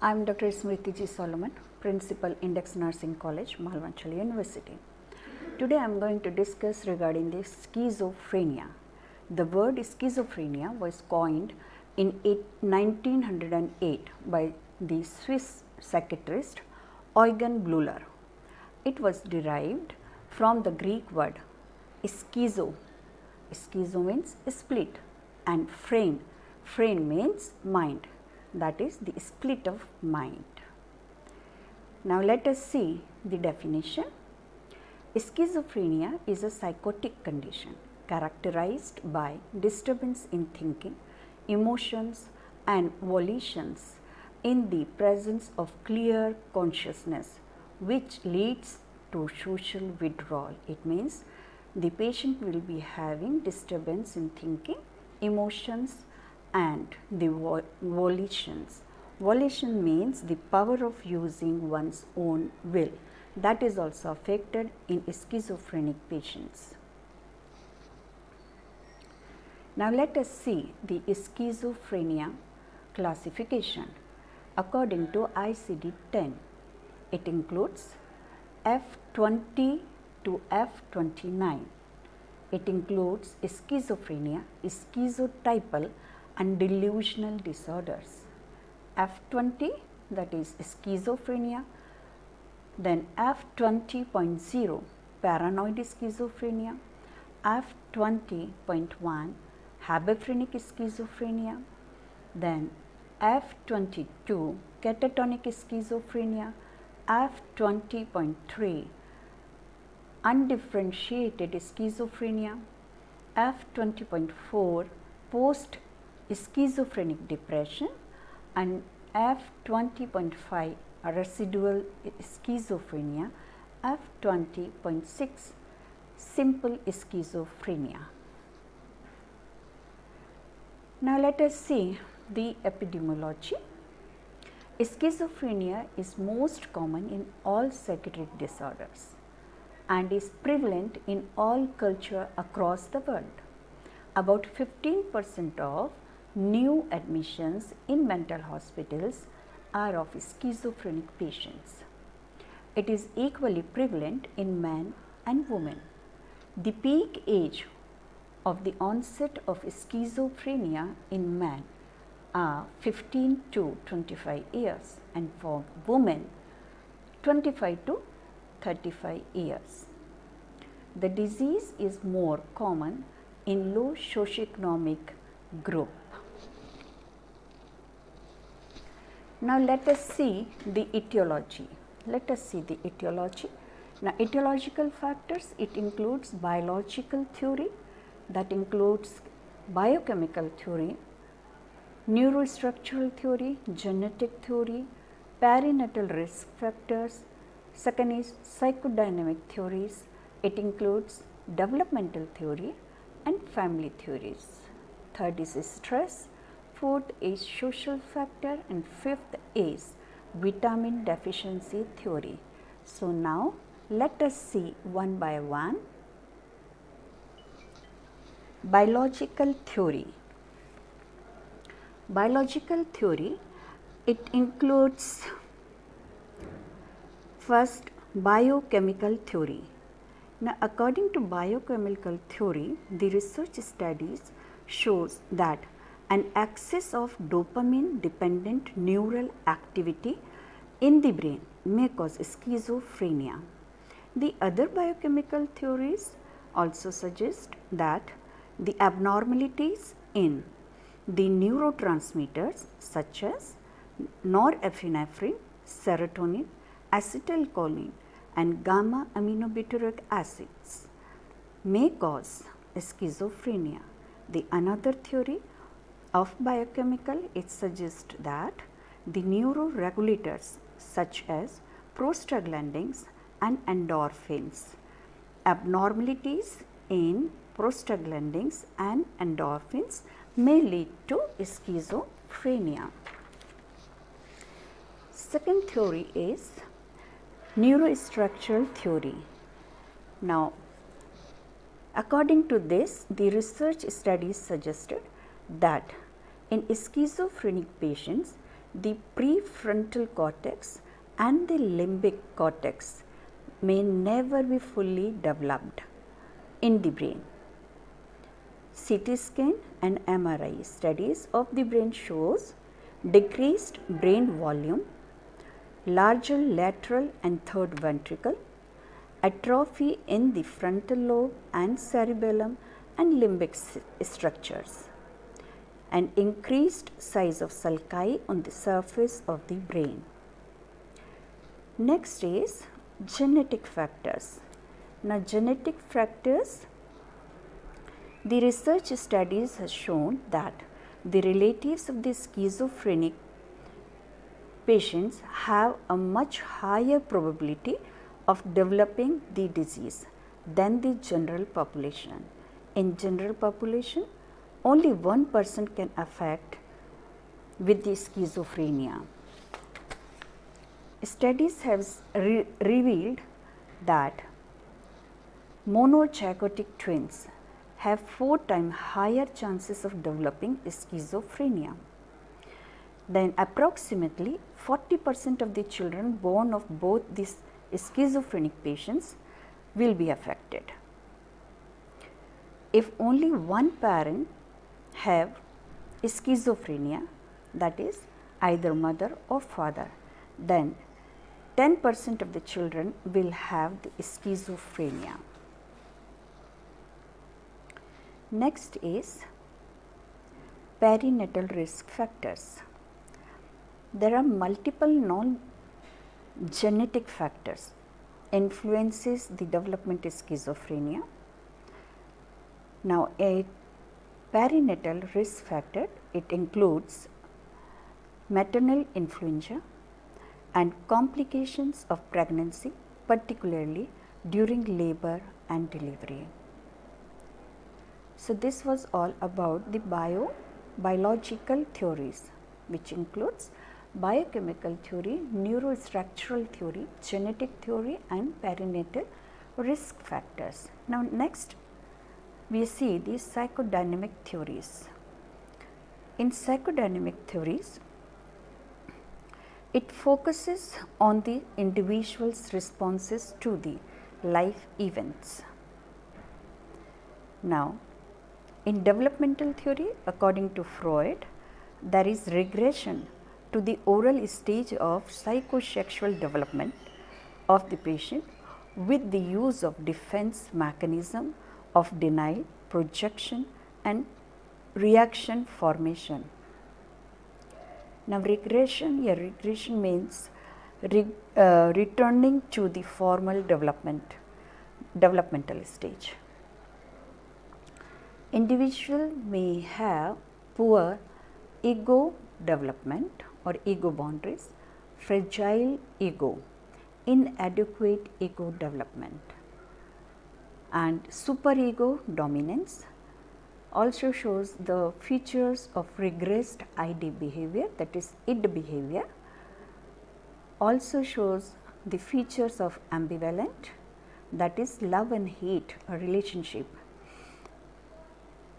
I am Dr. Smriti G. Solomon, Principal, Index Nursing College, Malvanchal University. Today I am going to discuss regarding the schizophrenia. The word schizophrenia was coined in 1908 by the Swiss psychiatrist Eugen Bleuler. It was derived from the Greek word schizo. Schizo means split, and phrene means mind, that is the split of mind. Now let us see the definition. Schizophrenia is a psychotic condition characterized by disturbance in thinking, emotions and volitions in the presence of clear consciousness, which leads to social withdrawal. It means the patient will be having disturbance in thinking, emotions and the volitions. Volition means the power of using one's own will. That is also affected in schizophrenic patients. Now let us see the schizophrenia classification. According to ICD-10, it includes F20 to F29. It includes schizophrenia, schizotypal and delusional disorders. F20, that is schizophrenia, then F20.0 paranoid schizophrenia, F20.1 habephrenic schizophrenia, then F22 catatonic schizophrenia, F20.3 undifferentiated schizophrenia, F20.4 post schizophrenic depression, and F20.5 residual schizophrenia, F20.6 simple schizophrenia. Now let us see the epidemiology. Schizophrenia is most common in all psychiatric disorders and is prevalent in all culture across the world. About 15% of new admissions in mental hospitals are of schizophrenic patients. It is equally prevalent in men and women. The peak age of the onset of schizophrenia in men are 15 to 25 years and for women 25 to 35 years. The disease is more common in low socioeconomic group. Now let us see the etiology. Now etiological factors, it includes biological theory, that includes biochemical theory, neurostructural theory, genetic theory, perinatal risk factors. Second is psychodynamic theories. It includes developmental theory and family theories. Third is stress. Fourth is social factor, and fifth is vitamin deficiency theory. So now let us see one by one. Biological theory. Biological theory, it includes first biochemical theory. Now according to biochemical theory, the research studies shows that an excess of dopamine dependent neural activity in the brain may cause schizophrenia. The other biochemical theories also suggest that the abnormalities in the neurotransmitters such as norepinephrine, serotonin, acetylcholine and gamma aminobutyric acids may cause schizophrenia. The another theory of biochemical, it suggests that the neuroregulators such as prostaglandins and endorphins, abnormalities in prostaglandins and endorphins may lead to schizophrenia. Second theory is neurostructural theory. Now according to this, the research studies suggested that in schizophrenic patients, the prefrontal cortex and the limbic cortex may never be fully developed in the brain. CT scan and MRI studies of the brain shows decreased brain volume, larger lateral and third ventricle, atrophy in the frontal lobe and cerebellum and limbic structures, and increased size of sulci on the surface of the brain. Next is genetic factors. Now, genetic factors, the research studies have shown that the relatives of the schizophrenic patients have a much higher probability of developing the disease than the general population. In general population, only 1% can affect with the schizophrenia. Studies have revealed that monozygotic twins have 4 times higher chances of developing schizophrenia. Then approximately 40% of the children born of both these schizophrenic patients will be affected. If only one parent have schizophrenia, that is either mother or father, then 10% of the children will have the schizophrenia. Next is perinatal risk factors. There are multiple non-genetic factors influences the development of schizophrenia. Now, a perinatal risk factor, it includes maternal influenza and complications of pregnancy, particularly during labor and delivery. So, this was all about the biological theories, which includes biochemical theory, neurostructural theory, genetic theory and perinatal risk factors. Now, next we see the psychodynamic theories. In psychodynamic theories, it focuses on the individual's responses to the life events. Now, in developmental theory, according to Freud, there is regression to the oral stage of psychosexual development of the patient with the use of defense mechanism of denial, projection and reaction formation. Now, regression means returning to the formal developmental stage. Individual may have poor ego development or ego boundaries, fragile ego, inadequate ego development, and superego dominance also shows the features of regressed ID behavior, that is id behavior, also shows the features of ambivalent, that is love and hate relationship,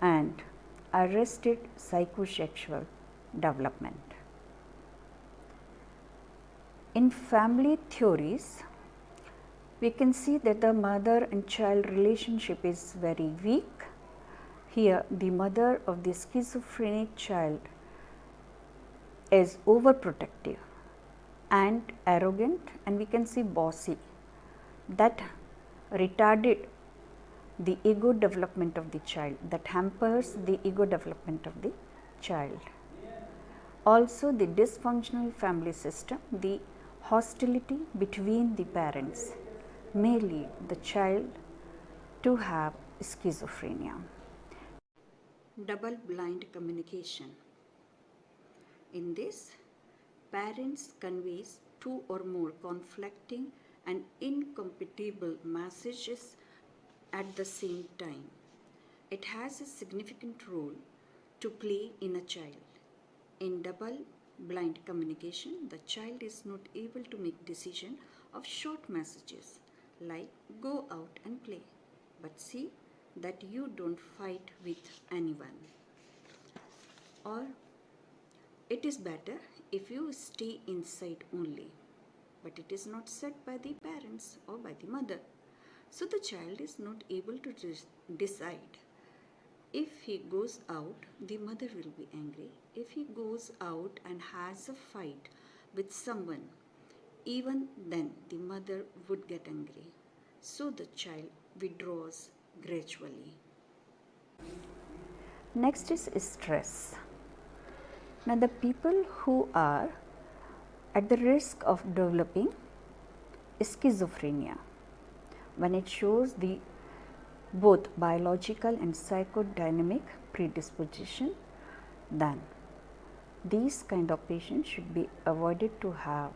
and arrested psychosexual development. In family theories, we can see that the mother and child relationship is very weak. Here, the mother of the schizophrenic child is overprotective and arrogant, and we can see bossy, that retarded the ego development of the child, that hampers the ego development of the child. Also, the dysfunctional family system, the hostility between the parents may lead the child to have schizophrenia. Double blind communication. In this, parents conveys 2 or more conflicting and incompatible messages at the same time. It has a significant role to play in a child. In double blind communication, the child is not able to make decision of short messages like go out and play, but see that you don't fight with anyone. Or it is better if you stay inside only, but it is not said by the parents or by the mother. So the child is not able to decide. If he goes out, the mother will be angry. If he goes out and has a fight with someone, even then the mother would get angry. So the child withdraws gradually. Next is stress. Now, the people who are at the risk of developing schizophrenia, when it shows the both biological and psychodynamic predisposition, then these kind of patients should be avoided to have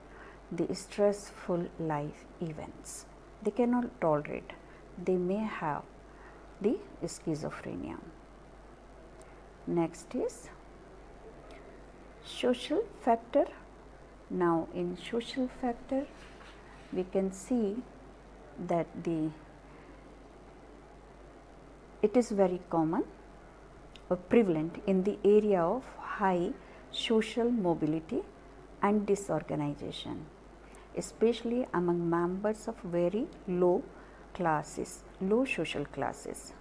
the stressful life events. They cannot tolerate. They may have the schizophrenia. Next is social factor. Now, in social factor, we can see that it is very common or prevalent in the area of high social mobility and disorganization, especially among members of very low classes, low social classes.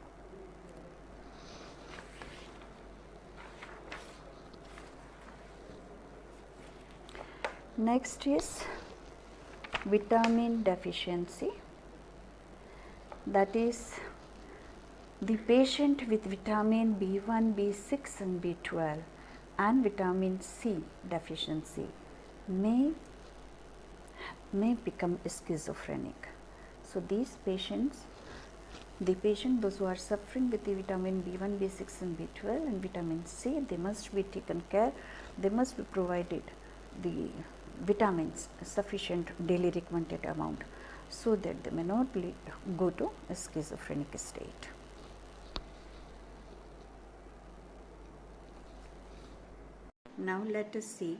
Next is vitamin deficiency, that is the patient with vitamin B1, B6 and B12 and vitamin C deficiency may become schizophrenic. So these patients, those who are suffering with the vitamin B1, B6 and B12 and vitamin C, they must be taken care, they must be provided the vitamins sufficient daily recommended amount so that they may not go to a schizophrenic state. Now let us see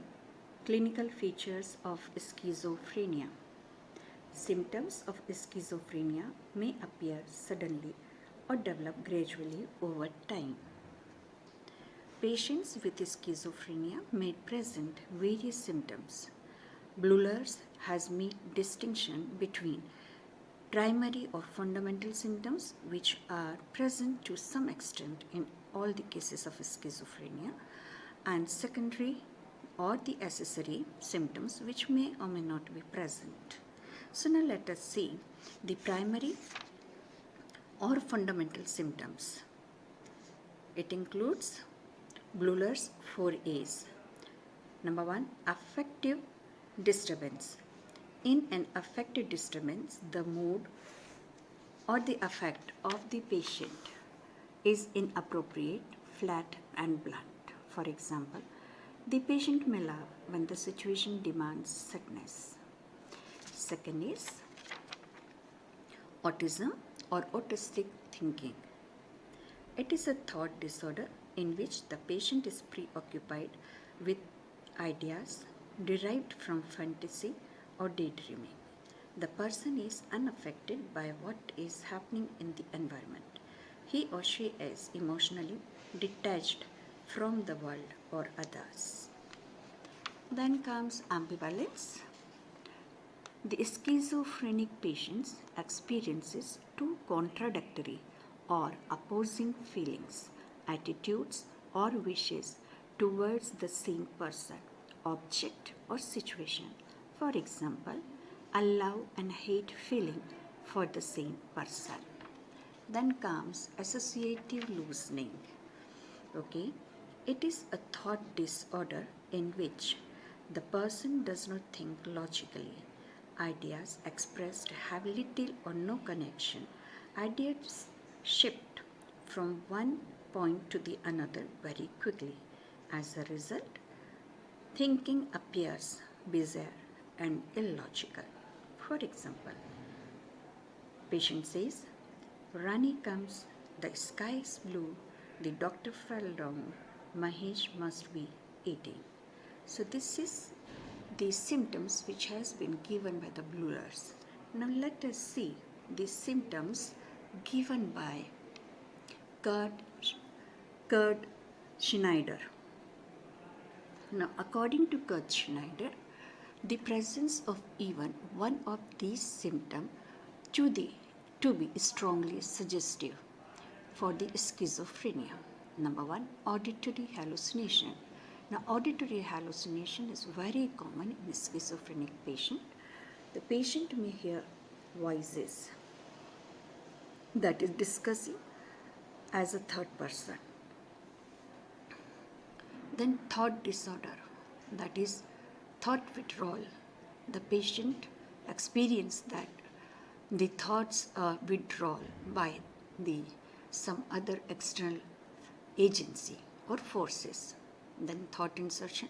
clinical features of schizophrenia. Symptoms of schizophrenia may appear suddenly or develop gradually over time. Patients with schizophrenia may present various symptoms. Bleuler has made distinction between primary or fundamental symptoms, which are present to some extent in all the cases of schizophrenia, and secondary or the accessory symptoms, which may or may not be present. So now let us see the primary or fundamental symptoms. It includes Bleuler's 4 A's. Number 1, affective disturbance. In an affective disturbance, the mood or the affect of the patient is inappropriate, flat and blunt. For example, the patient may laugh when the situation demands sadness. Second is autism or autistic thinking. It is a thought disorder in which the patient is preoccupied with ideas derived from fantasy or daydreaming. The person is unaffected by what is happening in the environment. He or she is emotionally detached from the world or others. Then comes ambivalence. The schizophrenic patient experiences two contradictory or opposing feelings, attitudes or wishes towards the same person, object or situation. For example, a love and hate feeling for the same person. Then comes associative loosening. Okay, it is a thought disorder in which the person does not think logically. Ideas expressed have little or no connection. Ideas shift from one point to the another very quickly. As a result, thinking appears bizarre and illogical. For example, patient says, Rani comes, the sky is blue, the doctor fell down, Mahesh must be eating. So this is the symptoms which has been given by the Bleulers. Now let us see the symptoms given by Kurt Schneider. Now, according to Kurt Schneider, the presence of even one of these symptoms to, to be strongly suggestive for the schizophrenia. Number one, auditory hallucination. Now, auditory hallucination is very common in schizophrenic patient. The patient may hear voices that is discussing as a third person. Then thought disorder, that is thought withdrawal. The patient experience that the thoughts are withdrawn by the some other external agency or forces. Then thought insertion,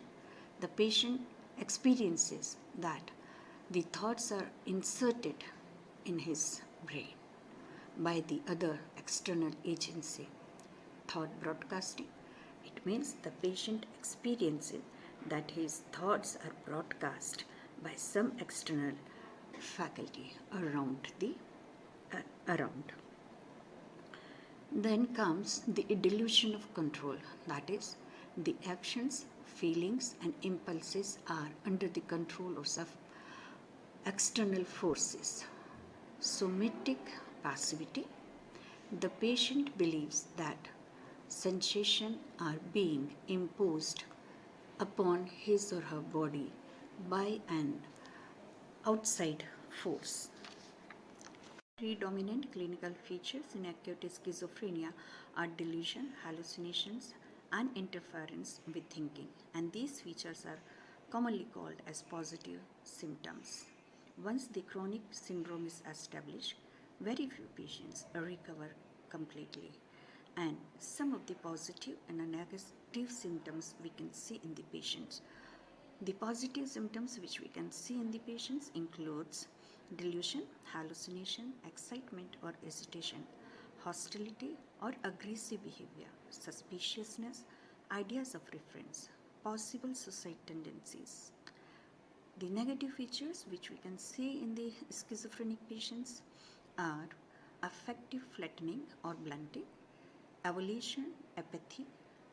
the patient experiences that the thoughts are inserted in his brain by the other external agency. Thought broadcasting, it means the patient experiences that his thoughts are broadcast by some external faculty around around. Then comes the delusion of control, that is, the actions, feelings, and impulses are under the control of some external forces. Somatic passivity, the patient believes that sensations are being imposed upon his or her body by an outside force. Predominant clinical features in acute schizophrenia are delusion, hallucinations, and interference with thinking, and these features are commonly called as positive symptoms. Once the chronic syndrome is established, very few patients recover completely, and some of the positive and negative symptoms we can see in the patients. The positive symptoms which we can see in the patients includes delusion, hallucination, excitement or agitation, hostility or aggressive behavior, suspiciousness, ideas of reference, possible suicide tendencies. The negative features which we can see in the schizophrenic patients are affective flattening or blunting, avolition, apathy,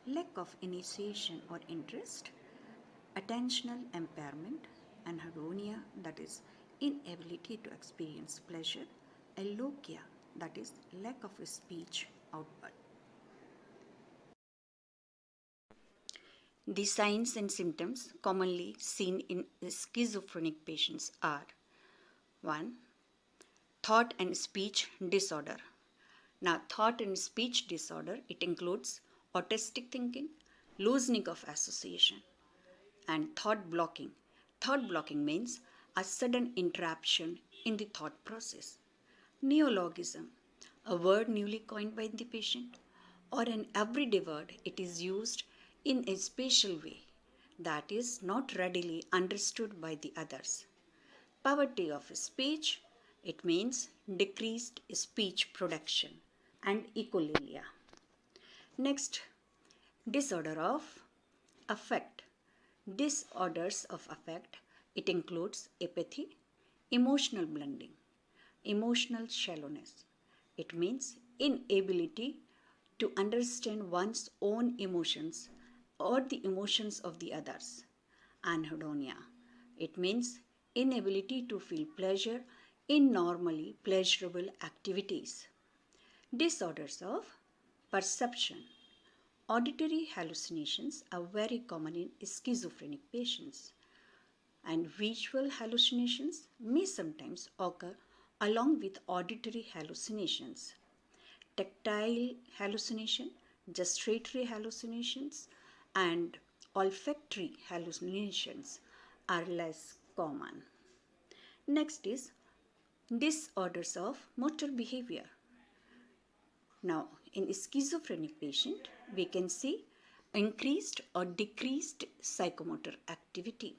lack of initiation or interest, attentional impairment, anhedonia, that is inability to experience pleasure, allogia, that is lack of speech output. The signs and symptoms commonly seen in schizophrenic patients are 1. Thought and speech disorder. Now, thought and speech disorder, it includes autistic thinking, loosening of association, and thought blocking. Thought blocking means a sudden interruption in the thought process. Neologism, a word newly coined by the patient, or an everyday word, it is used in a special way that is not readily understood by the others. Poverty of speech, it means decreased speech production, and echolalia. Next, disorder of affect. Disorders of affect, it includes apathy, emotional blending, emotional shallowness. It means inability to understand one's own emotions or the emotions of the others. Anhedonia, it means inability to feel pleasure in normally pleasurable activities. Disorders of perception. Auditory hallucinations are very common in schizophrenic patients, and visual hallucinations may sometimes occur along with auditory hallucinations. Tactile hallucination, gustatory hallucinations, and olfactory hallucinations are less common. Next is disorders of motor behavior. Now, in schizophrenic patient, we can see increased or decreased psychomotor activity,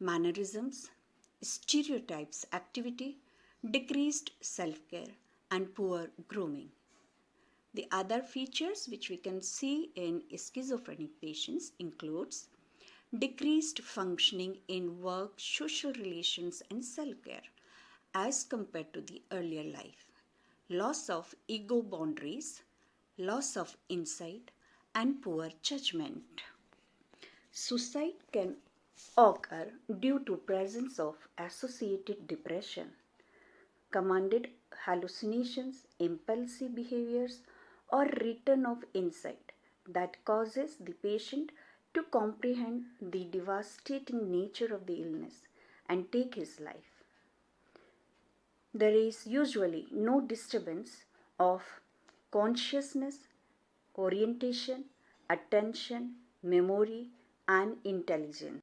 mannerisms, stereotypes activity, decreased self-care, and poor grooming. The other features which we can see in schizophrenic patients includes decreased functioning in work, social relations, and self-care as compared to the earlier life, loss of ego boundaries, loss of insight, and poor judgment. Suicide can occur due to presence of associated depression, commanded hallucinations, impulsive behaviors, or return of insight that causes the patient to comprehend the devastating nature of the illness and take his life. There is usually no disturbance of consciousness, orientation, attention, memory, and intelligence.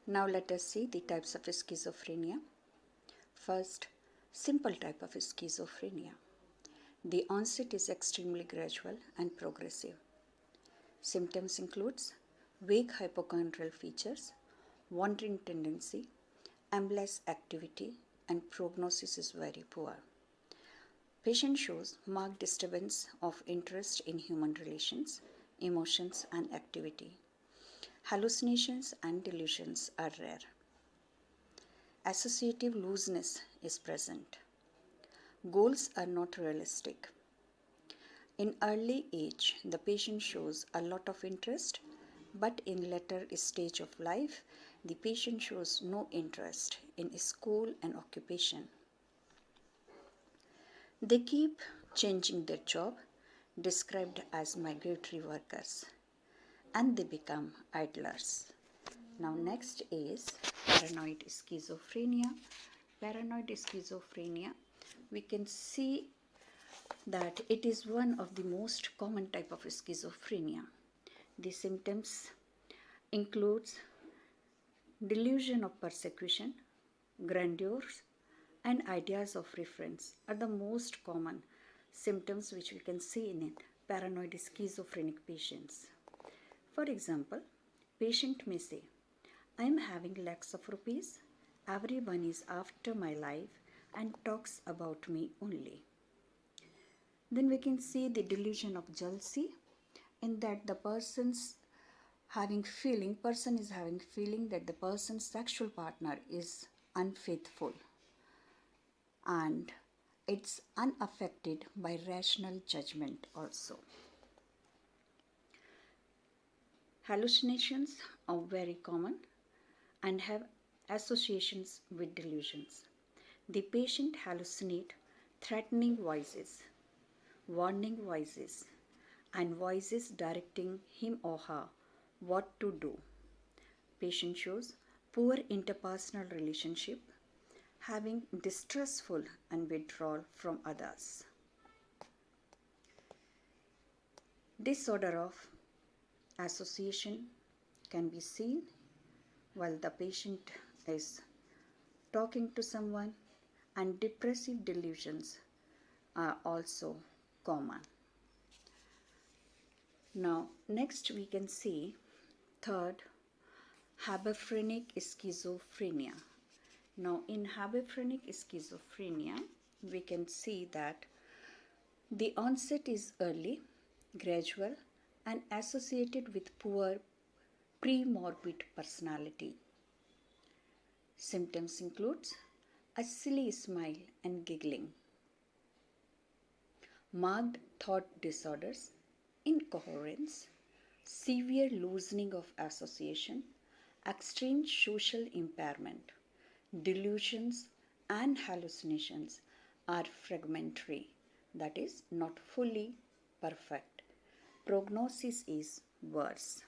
Now let us see the types of schizophrenia. First, simple type of schizophrenia. The onset is extremely gradual and progressive. Symptoms includes vague hypochondrial features, wandering tendency, aimless activity, and prognosis is very poor. Patient shows marked disturbance of interest in human relations, emotions, and activity. Hallucinations and delusions are rare. Associative looseness is present. Goals are not realistic. In early age, the patient shows a lot of interest, but in later stage of life, the patient shows no interest in school and occupation. They keep changing their job, described as migratory workers, and they become idlers. Now next is paranoid schizophrenia. Paranoid schizophrenia, we can see that it is one of the most common type of schizophrenia. The symptoms includes delusion of persecution, grandeur, and ideas of reference are the most common symptoms which we can see in paranoid schizophrenic patients. For example, patient may say, I am having lakhs of rupees, everyone is after my life and talks about me only. Then we can see the delusion of jealousy, in that the person is having feeling that the person's sexual partner is unfaithful, and it's unaffected by rational judgment also. Hallucinations are very common and have associations with delusions. The patient hallucinate threatening voices, warning voices, and voices directing him or her what to do. Patient shows poor interpersonal relationship, having distrustful and withdrawal from others. Disorder of association can be seen while the patient is talking to someone, and depressive delusions are also common. Now next we can see third, habephrenic schizophrenia. Now in habephrenic schizophrenia we can see that the onset is early, gradual, and associated with poor pre-morbid personality. Symptoms includes a silly smile and giggling, marked thought disorders, incoherence, severe loosening of association, extreme social impairment. Delusions and hallucinations are fragmentary, that is, not fully perfect. Prognosis is worse.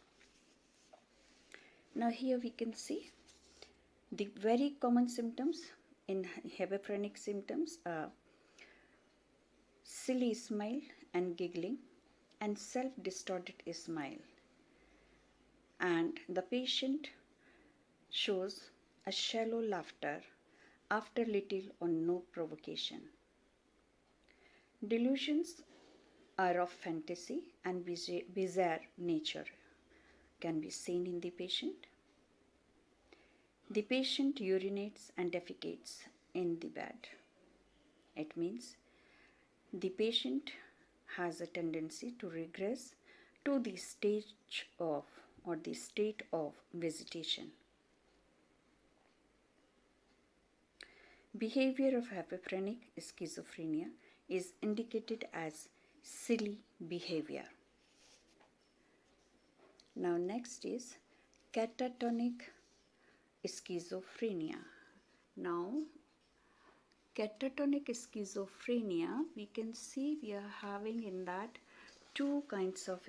Now here we can see the very common symptoms in hebephrenic symptoms are silly smile and giggling and self-distorted smile, and the patient shows a shallow laughter after little or no provocation. Delusions are of fantasy and bizarre nature can be seen in the patient. The patient urinates and defecates in the bed. It means the patient has a tendency to regress to the stage of or the state of vegetation. Behavior of habephrenic schizophrenia is indicated as silly behavior. Now next is catatonic schizophrenia. Now catatonic schizophrenia, we can see we are having in that two kinds of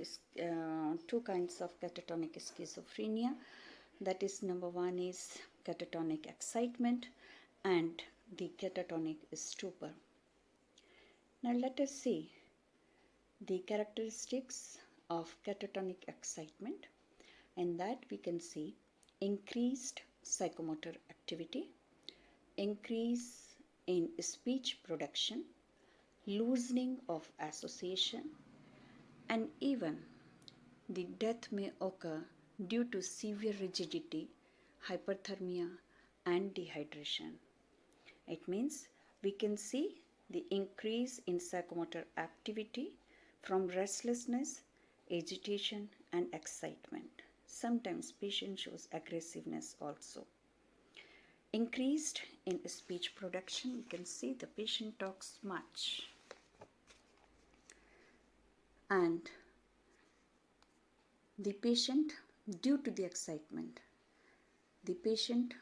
catatonic schizophrenia. That is, number one is catatonic excitement and the catatonic stupor. Now let us see the characteristics of catatonic excitement. In that we can see increased psychomotor activity, increase in speech production, loosening of association, and even the death may occur due to severe rigidity, hyperthermia, and dehydration. It means we can see the increase in psychomotor activity from restlessness, agitation, and excitement. Sometimes patient shows aggressiveness also. Increased in speech production, you can see the patient talks much. And the patient, due to the excitement, the patient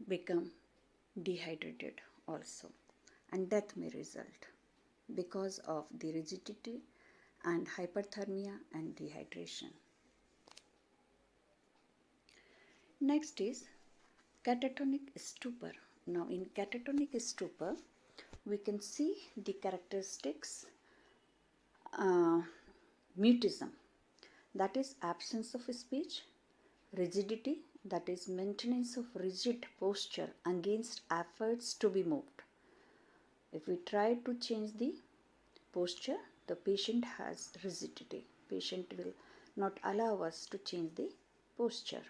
become dehydrated also, and death may result because of the rigidity and hyperthermia and dehydration. Next is catatonic stupor. Now in catatonic stupor, we can see the characteristics mutism, that is absence of speech, rigidity, that is maintenance of rigid posture against efforts to be moved. If we try to change the posture, the patient has rigidity. Patient will not allow us to change the posture.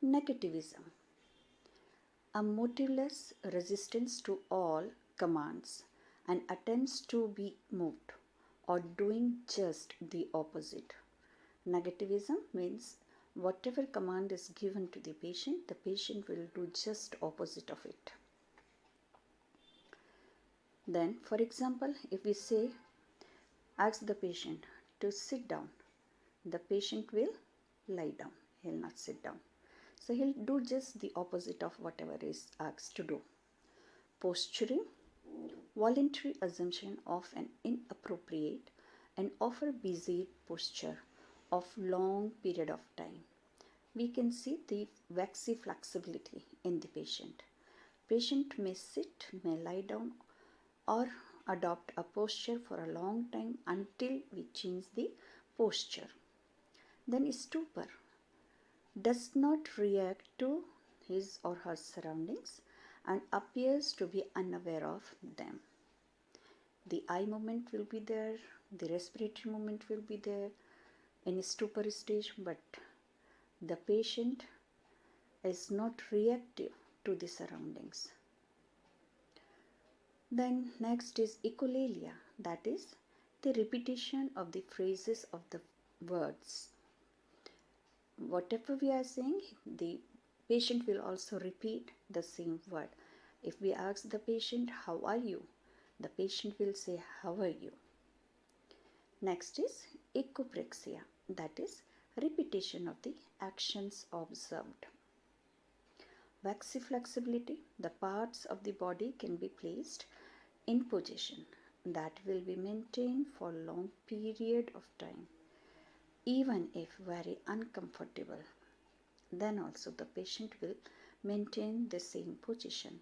Negativism, a motiveless resistance to all commands and attempts to be moved or doing just the opposite. Negativism means whatever command is given to the patient will do just opposite of it. Then, for example, if we say, ask the patient to sit down, the patient will lie down. He will not sit down. So he'll do just the opposite of whatever is asked to do. Posturing, voluntary assumption of an inappropriate and often bizarre posture of long period of time. We can see the waxy flexibility in the patient. Patient may sit, may lie down, or adopt a posture for a long time until we change the posture. Then stupor, does not react to his or her surroundings and appears to be unaware of them. The eye movement will be there, the respiratory movement will be there in stupor stage, but the patient is not reactive to the surroundings. Then next is echolalia, that is the repetition of the phrases of the words. Whatever we are saying, the patient will also repeat the same word. If we ask the patient, how are you? The patient will say, how are you? Next is echopraxia, that is repetition of the actions observed. Waxy flexibility, the parts of the body can be placed in position that will be maintained for long period of time, even if very uncomfortable. Then also the patient will maintain the same position.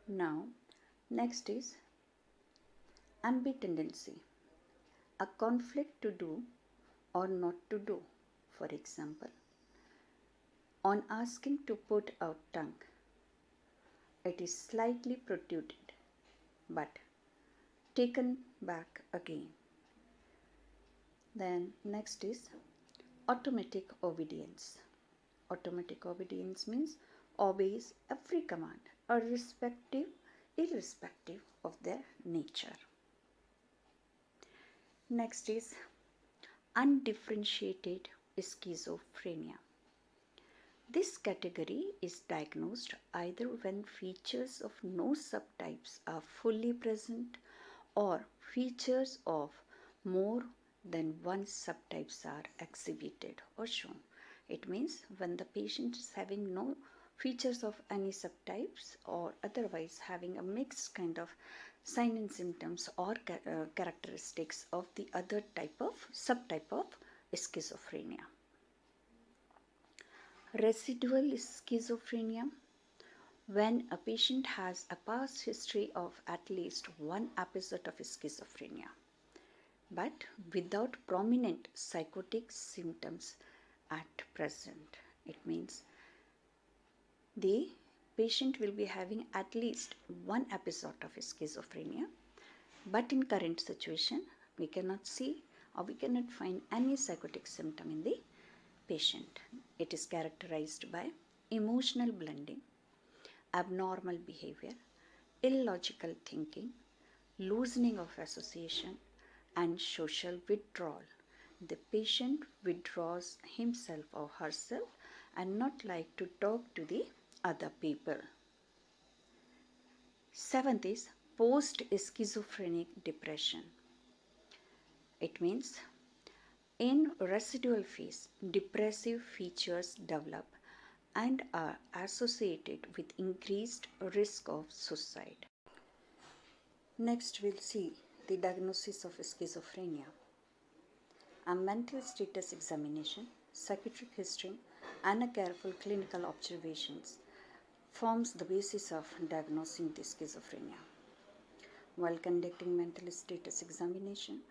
Now, next is ambitendency, a conflict to do or not to do. For example, on asking to put out tongue, it is slightly protruded but taken back again. Then next is automatic obedience. Automatic obedience means obeys every command, irrespective of their nature. Next is undifferentiated schizophrenia. This category is diagnosed either when features of no subtypes are fully present or features of more than one subtypes are exhibited or shown. It means when the patient is having no features of any subtypes or otherwise having a mixed kind of sign and symptoms or characteristics of the other type of subtype of schizophrenia. Residual schizophrenia, when a patient has a past history of at least one episode of schizophrenia but without prominent psychotic symptoms at present. It means the patient will be having at least one episode of schizophrenia, but in current situation we cannot see or we cannot find any psychotic symptom in the patient. It is characterized by emotional blending, abnormal behavior, illogical thinking, loosening of association, and social withdrawal. The patient withdraws himself or herself and not like to talk to the other people. Seventh is post-schizophrenic depression. It means in residual phase, depressive features develop and are associated with increased risk of suicide. Next, we'll see the diagnosis of schizophrenia. A mental status examination, psychiatric history, and a careful clinical observations forms the basis of diagnosing the schizophrenia. While conducting mental status examination,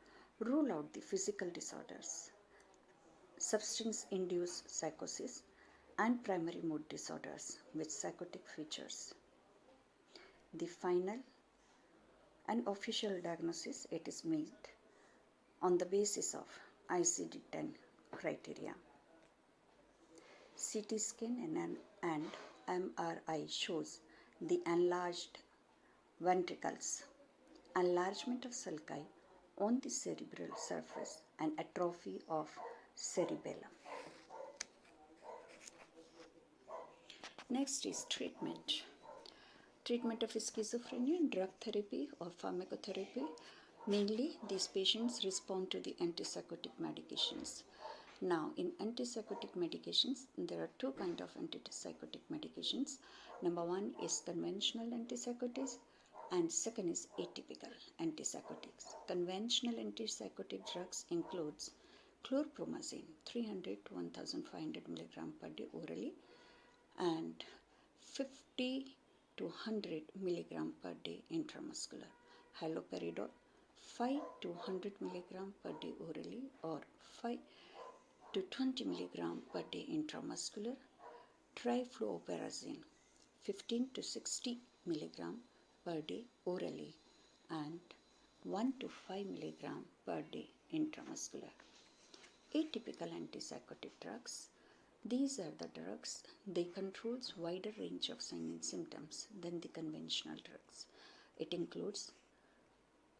rule out the physical disorders, substance-induced psychosis, and primary mood disorders with psychotic features. The final and official diagnosis it is made on the basis of ICD-10 criteria. CT scan and MRI shows the enlarged ventricles, enlargement of sulci on the cerebral surface, and atrophy of cerebellum. Next is treatment. Treatment of schizophrenia, drug therapy or pharmacotherapy. Mainly, these patients respond to the antipsychotic medications. Now, in antipsychotic medications, there are two kinds of antipsychotic medications. Number one is conventional antipsychotics, and second is atypical antipsychotics. Conventional antipsychotic drugs includes chlorpromazine 300 to 1500 mg per day orally and 50 to 100 mg per day intramuscular. Haloperidol 5 to 100 mg per day orally or 5 to 20 mg per day intramuscular. Trifluoperazine 15 to 60 mg per day orally and 1 to 5 mg per day intramuscular. Atypical antipsychotic drugs. These are the drugs, they controls wider range of signs and symptoms than the conventional drugs. It includes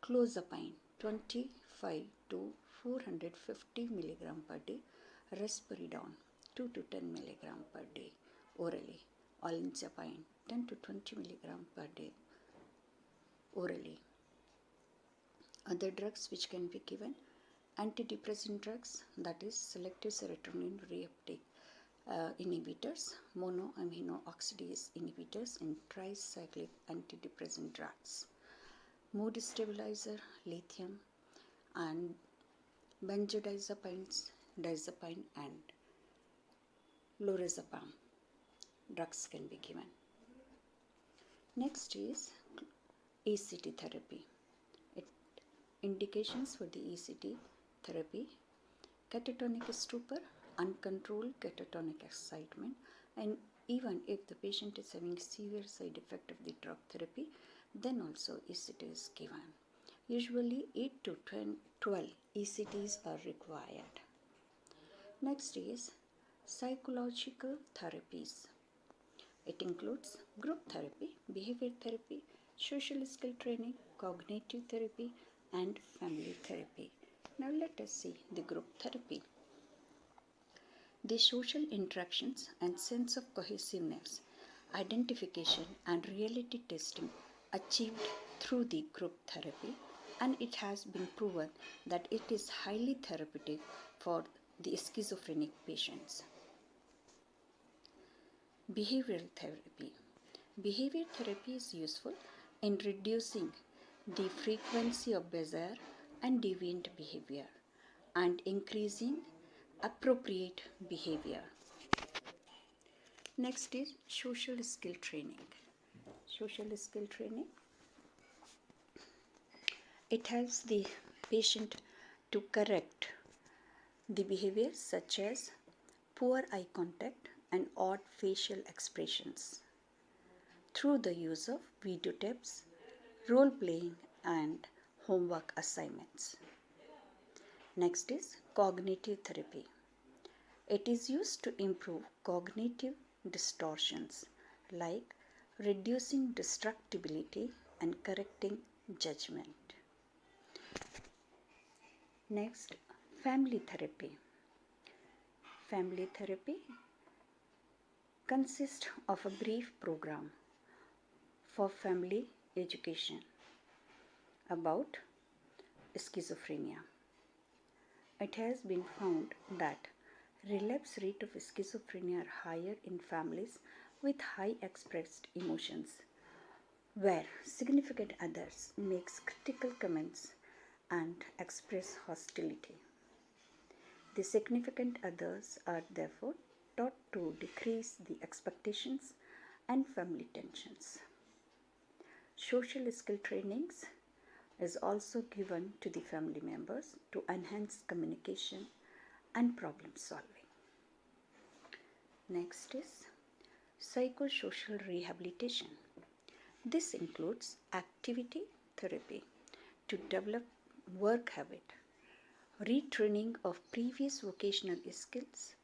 clozapine 25 to 450 mg per day, risperidone 2 to 10 mg per day orally, olanzapine 10 to 20 mg per day orally. Other drugs which can be given, antidepressant drugs, that is selective serotonin reuptake inhibitors, monoamino oxidase inhibitors, and tricyclic antidepressant drugs. Mood stabilizer, lithium, and benzodiazepines, diazepine, and lorazepam drugs can be given. Next is ECT therapy. Indications for the ECT therapy: catatonic stupor, uncontrolled catatonic excitement, and even if the patient is having severe side effect of the drug therapy, then also ECT is given. Usually 8 to 12 ECTs are required. Next is psychological therapies. It includes group therapy, behavior therapy, social skill training, cognitive therapy, and family therapy. Now let us see the group therapy. The social interactions and sense of cohesiveness, identification and reality testing achieved through the group therapy and it has been proven that it is highly therapeutic for the schizophrenic patients. Behavioral therapy. Behavior therapy is useful in reducing the frequency of bizarre and deviant behavior and increasing appropriate behavior. Next is social skill training. Social skill training. It helps the patient to correct the behaviors such as poor eye contact and odd facial expressions through the use of video tips, role playing, and homework assignments. Next is cognitive therapy. It is used to improve cognitive distortions like reducing distractibility and correcting judgment. Next, family therapy. Family therapy consists of a brief program for family education about schizophrenia. It has been found that relapse rate of schizophrenia are higher in families with high expressed emotions, where significant others makes critical comments and express hostility. The significant others are therefore taught to decrease the expectations and family tensions. Social skill trainings is also given to the family members to enhance communication and problem solving. Next is psychosocial rehabilitation. This includes activity therapy to develop work habit, retraining of previous vocational skills,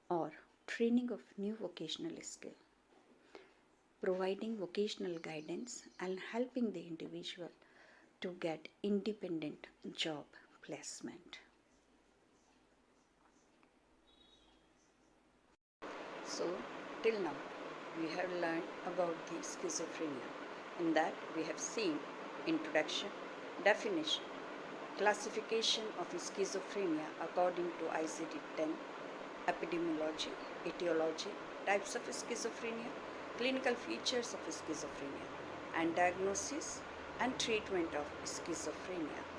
or training of new vocational skill, providing vocational guidance and helping the individual to get independent job placement. So, till now, we have learned about the schizophrenia. In that, we have seen introduction, definition, classification of schizophrenia according to ICD-10, epidemiology, etiology, types of schizophrenia, clinical features of schizophrenia, and diagnosis and treatment of schizophrenia.